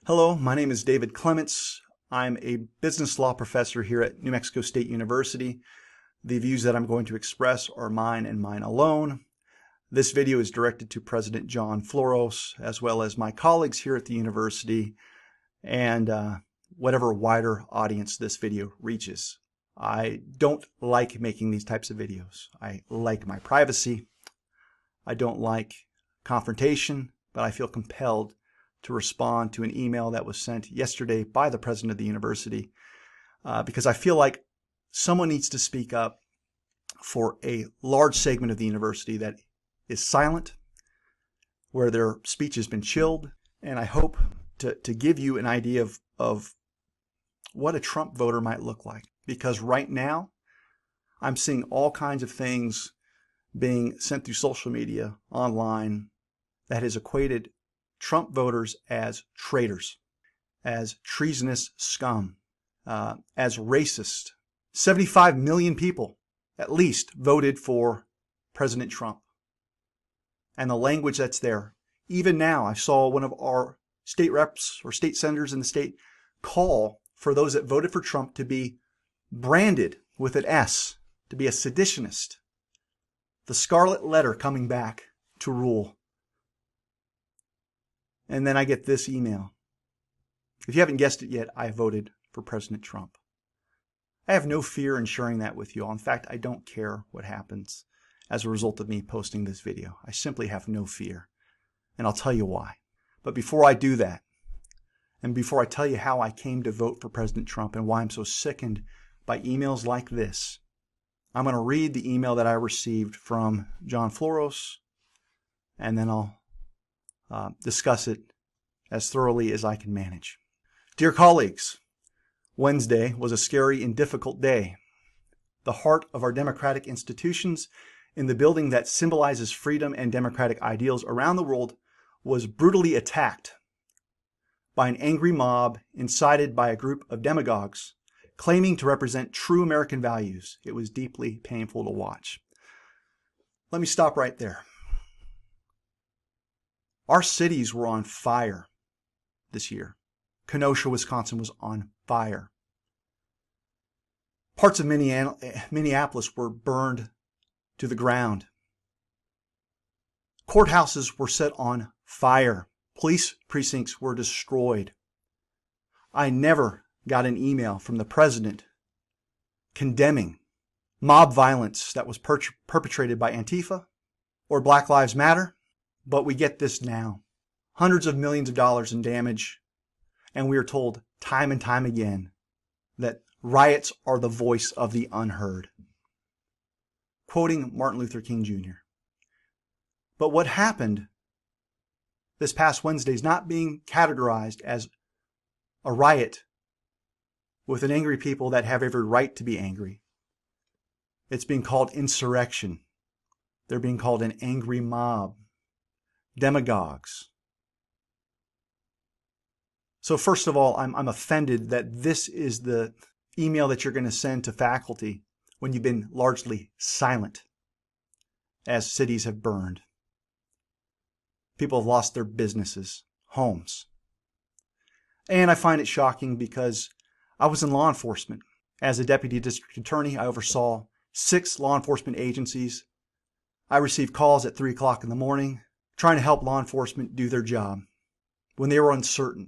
Hello, my name is David Clements. I'm a business law professor here at New Mexico State University. The views that I'm going to express are mine and mine alone. This video is directed to President John Floros, as well as my colleagues here at the university, and whatever wider audience this video reaches. I don't like making these types of videos. I like my privacy. I don't like confrontation, but I feel compelled to respond to an email that was sent yesterday by the president of the university because I feel like someone needs to speak up for a large segment of the university that is silent, where their speech has been chilled. And I hope to give you an idea of what a Trump voter might look like. Because right now, I'm seeing all kinds of things being sent through social media, online, that has equated Trump voters as traitors, as treasonous scum, as racist. 75 million people, at least, voted for President Trump. And the language that's there. Even now, I saw one of our state reps or state senators in the state call for those that voted for Trump to be branded with an S, to be a seditionist. The scarlet letter coming back to rule. And then I get this email. If you haven't guessed it yet, I voted for President Trump. I have no fear in sharing that with you all. In fact, I don't care what happens as a result of me posting this video. I simply have no fear. And I'll tell you why. But before I do that, and before I tell you how I came to vote for President Trump and why I'm so sickened by emails like this, I'm going to read the email that I received from John Floros, and then I'll discuss it as thoroughly as I can manage. Dear colleagues, Wednesday was a scary and difficult day. The heart of our democratic institutions, in the building that symbolizes freedom and democratic ideals around the world, was brutally attacked by an angry mob incited by a group of demagogues claiming to represent true American values. It was deeply painful to watch. Let me stop right there. Our cities were on fire this year. Kenosha, Wisconsin was on fire. Parts of Minneapolis were burned to the ground. Courthouses were set on fire. Police precincts were destroyed. I never got an email from the president condemning mob violence that was perpetrated by Antifa or Black Lives Matter. But we get this now. Hundreds of millions of dollars in damage. And we are told time and time again that riots are the voice of the unheard. Quoting Martin Luther King Jr. But what happened this past Wednesday is not being categorized as a riot with an angry people that have every right to be angry. It's being called insurrection. They're being called an angry mob. Demagogues. So first of all, I'm offended that this is the email that you're going to send to faculty when you've been largely silent as cities have burned. People have lost their businesses, homes. And I find it shocking because I was in law enforcement. As a deputy district attorney, I oversaw 6 law enforcement agencies. I received calls at 3 o'clock in the morning trying to help law enforcement do their job when they were uncertain.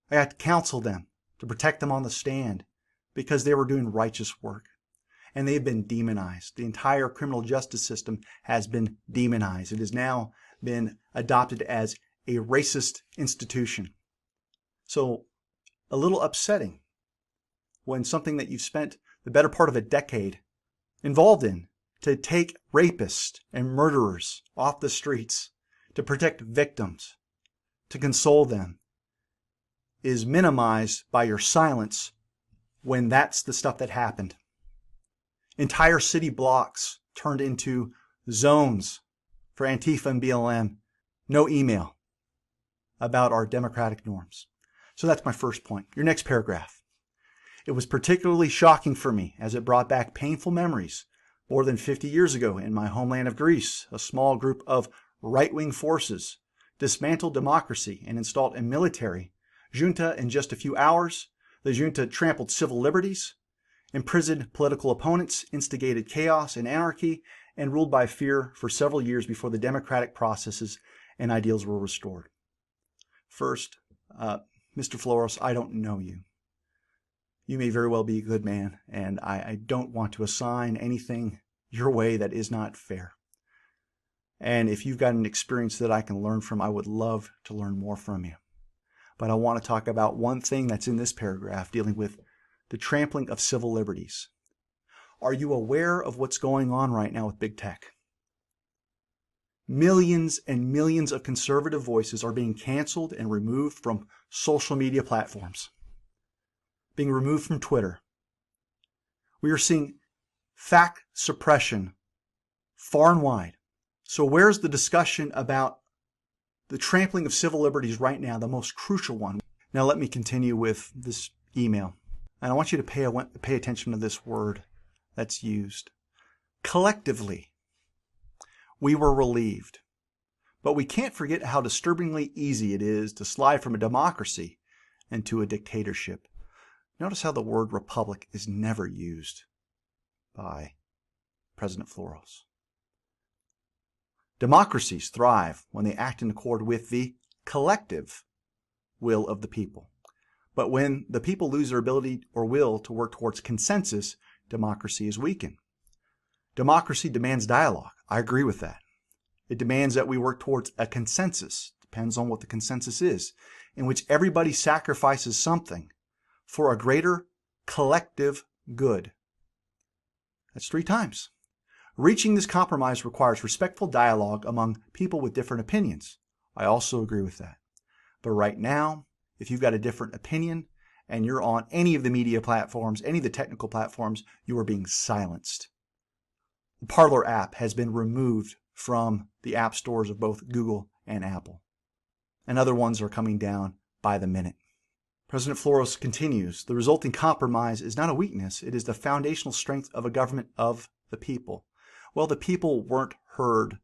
I had to counsel them, to protect them on the stand because they were doing righteous work. And they've been demonized. The entire criminal justice system has been demonized. It has now been adopted as a racist institution. So a little upsetting when something that you've spent the better part of a decade involved in to take rapists and murderers off the streets, to protect victims, to console them, is minimized by your silence when that's the stuff that happened. Entire city blocks turned into zones for Antifa and BLM. No email about our democratic norms. So that's my first point. Your next paragraph. It was particularly shocking for me as it brought back painful memories. More than 50 years ago in my homeland of Greece, a small group of right-wing forces dismantled democracy and installed a military Junta in just a few hours. The junta trampled civil liberties, imprisoned political opponents, instigated chaos and anarchy, and ruled by fear for several years before the democratic processes and ideals were restored. First, Mr. Floros, I don't know you. You may very well be a good man, and I don't want to assign anything your way that is not fair. And if you've got an experience that I can learn from, I would love to learn more from you. But I want to talk about one thing that's in this paragraph dealing with the trampling of civil liberties. Are you aware of what's going on right now with big tech? Millions and millions of conservative voices are being canceled and removed from social media platforms, being removed from Twitter. We are seeing fact suppression far and wide. So where's the discussion about the trampling of civil liberties right now, the most crucial one? Now let me continue with this email. And I want you to pay attention to this word that's used. Collectively, we were relieved. But we can't forget how disturbingly easy it is to slide from a democracy into a dictatorship. Notice how the word republic is never used by President Floros. Democracies thrive when they act in accord with the collective will of the people. But when the people lose their ability or will to work towards consensus, democracy is weakened. Democracy demands dialogue. I agree with that. It demands that we work towards a consensus, depends on what the consensus is, in which everybody sacrifices something for a greater collective good. That's 3 times. Reaching this compromise requires respectful dialogue among people with different opinions. I also agree with that. But right now, if you've got a different opinion and you're on any of the media platforms, any of the technical platforms, you are being silenced. The Parler app has been removed from the app stores of both Google and Apple. And other ones are coming down by the minute. President Floros continues, the resulting compromise is not a weakness, it is the foundational strength of a government of the people. Well, the people weren't heard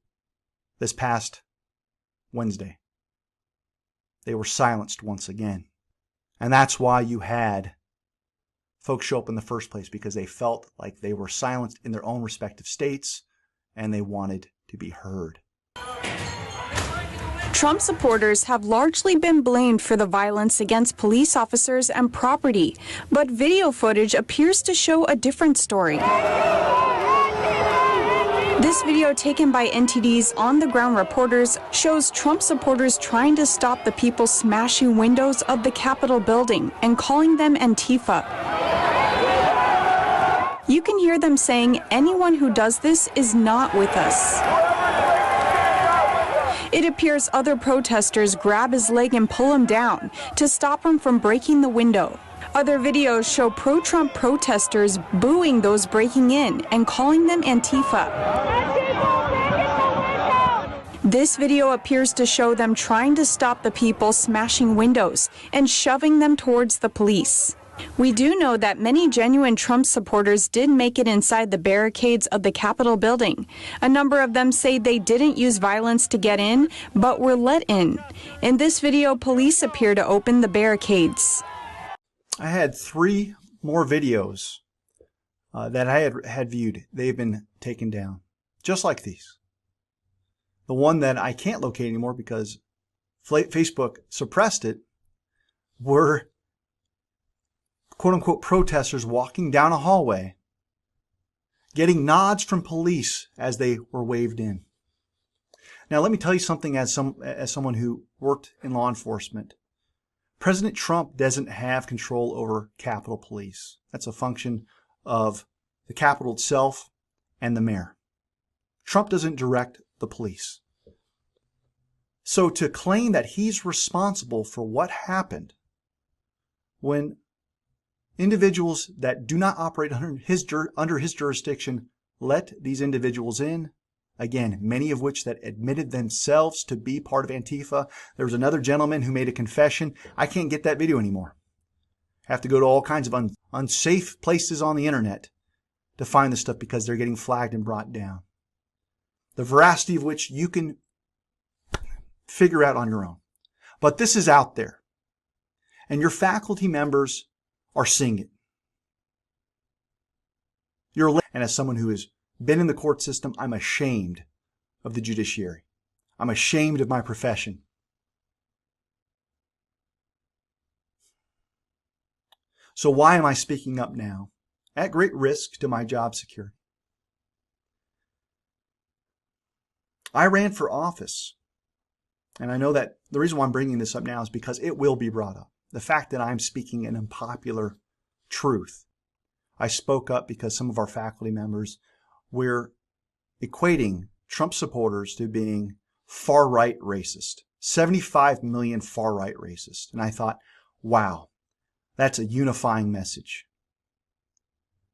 this past Wednesday. They were silenced once again. And that's why you had folks show up in the first place, because they felt like they were silenced in their own respective states and they wanted to be heard. Trump supporters have largely been blamed for the violence against police officers and property, but video footage appears to show a different story. This video taken by NTD's on-the-ground reporters shows Trump supporters trying to stop the people smashing windows of the Capitol building and calling them Antifa. You can hear them saying, anyone who does this is not with us. It appears other protesters grab his leg and pull him down to stop him from breaking the window. Other videos show pro-Trump protesters booing those breaking in and calling them Antifa. This video appears to show them trying to stop the people smashing windows and shoving them towards the police. We do know that many genuine Trump supporters did make it inside the barricades of the Capitol building. A number of them say they didn't use violence to get in, but were let in. In this video, police appear to open the barricades. I had 3 more videos that I had viewed. They've been taken down, just like these. The one that I can't locate anymore because Facebook suppressed it were quote-unquote protesters walking down a hallway, getting nods from police as they were waved in. Now, let me tell you something as someone who worked in law enforcement. President Trump doesn't have control over Capitol Police. That's a function of the Capitol itself and the mayor. Trump doesn't direct the police. So to claim that he's responsible for what happened when individuals that do not operate under his jurisdiction let these individuals in, again, many of which that admitted themselves to be part of Antifa. There was another gentleman who made a confession. I can't get that video anymore. I have to go to all kinds of unsafe places on the internet to find this stuff because they're getting flagged and brought down. The veracity of which you can figure out on your own. But this is out there. And your faculty members are seeing it. And as someone who has been in the court system, I'm ashamed of the judiciary. I'm ashamed of my profession. So why am I speaking up now? At great risk to my job security. I ran for office. And I know that the reason why I'm bringing this up now is because it will be brought up. The fact that I'm speaking an unpopular truth. I spoke up because some of our faculty members were equating Trump supporters to being far-right racist. 75 million far-right racist. And I thought, wow, that's a unifying message.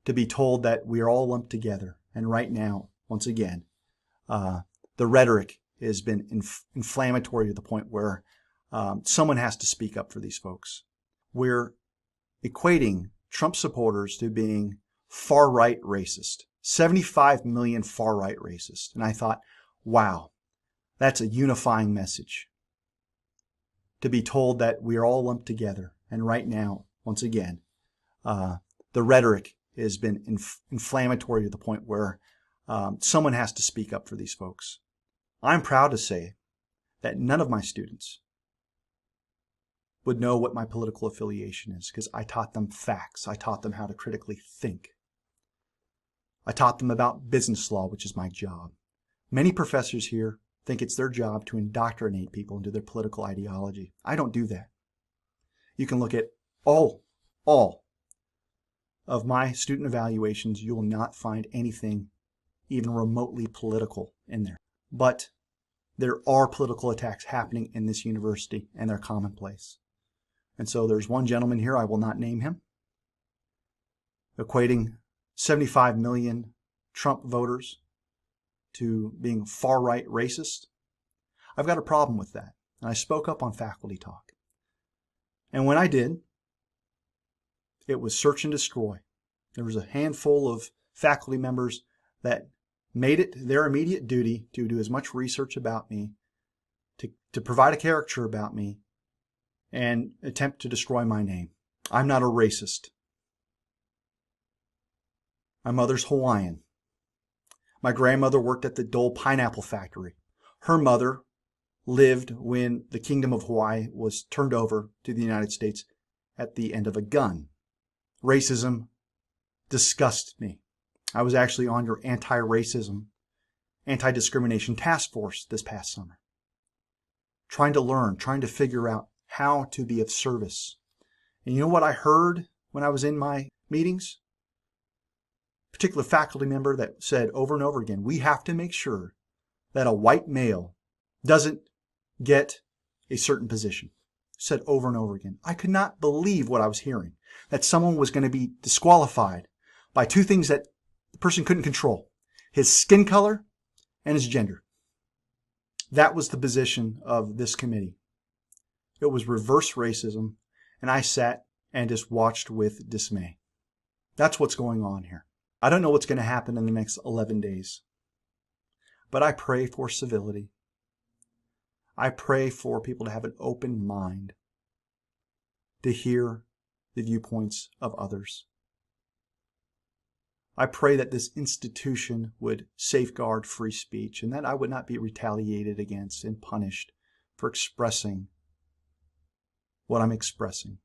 To be told that we are all lumped together. And right now, once again, the rhetoric has been inflammatory to the point where someone has to speak up for these folks. We're equating Trump supporters to being far-right racist. 75 million far-right racist. And I thought, wow, that's a unifying message. To be told that we are all lumped together. And right now, once again, the rhetoric has been inflammatory to the point where someone has to speak up for these folks. I'm proud to say that none of my students would know what my political affiliation is because I taught them facts. I taught them how to critically think. I taught them about business law, which is my job. Many professors here think it's their job to indoctrinate people into their political ideology. I don't do that. You can look at all of my student evaluations. You will not find anything even remotely political in there. But there are political attacks happening in this university, and they're commonplace. And so there's one gentleman here, I will not name him, equating 75 million Trump voters to being far-right racist. I've got a problem with that. And I spoke up on Faculty Talk. And when I did, it was search and destroy. There was a handful of faculty members that made it their immediate duty to do as much research about me, to provide a caricature about me, and attempt to destroy my name. I'm not a racist. My mother's Hawaiian. My grandmother worked at the Dole Pineapple Factory. Her mother lived when the Kingdom of Hawaii was turned over to the United States at the end of a gun. Racism disgusts me. I was actually on your anti-racism, anti-discrimination task force this past summer. Trying to learn, trying to figure out how to be of service. And you know what I heard when I was in my meetings? A particular faculty member that said over and over again, we have to make sure that a white male doesn't get a certain position. Said over and over again. I could not believe what I was hearing. That someone was going to be disqualified by two things that the person couldn't control. His skin color and his gender. That was the position of this committee. It was reverse racism, and I sat and just watched with dismay. That's what's going on here. I don't know what's going to happen in the next 11 days, but I pray for civility. I pray for people to have an open mind to hear the viewpoints of others. I pray that this institution would safeguard free speech and that I would not be retaliated against and punished for expressing what I'm expressing.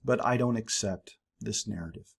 But I don't accept this narrative.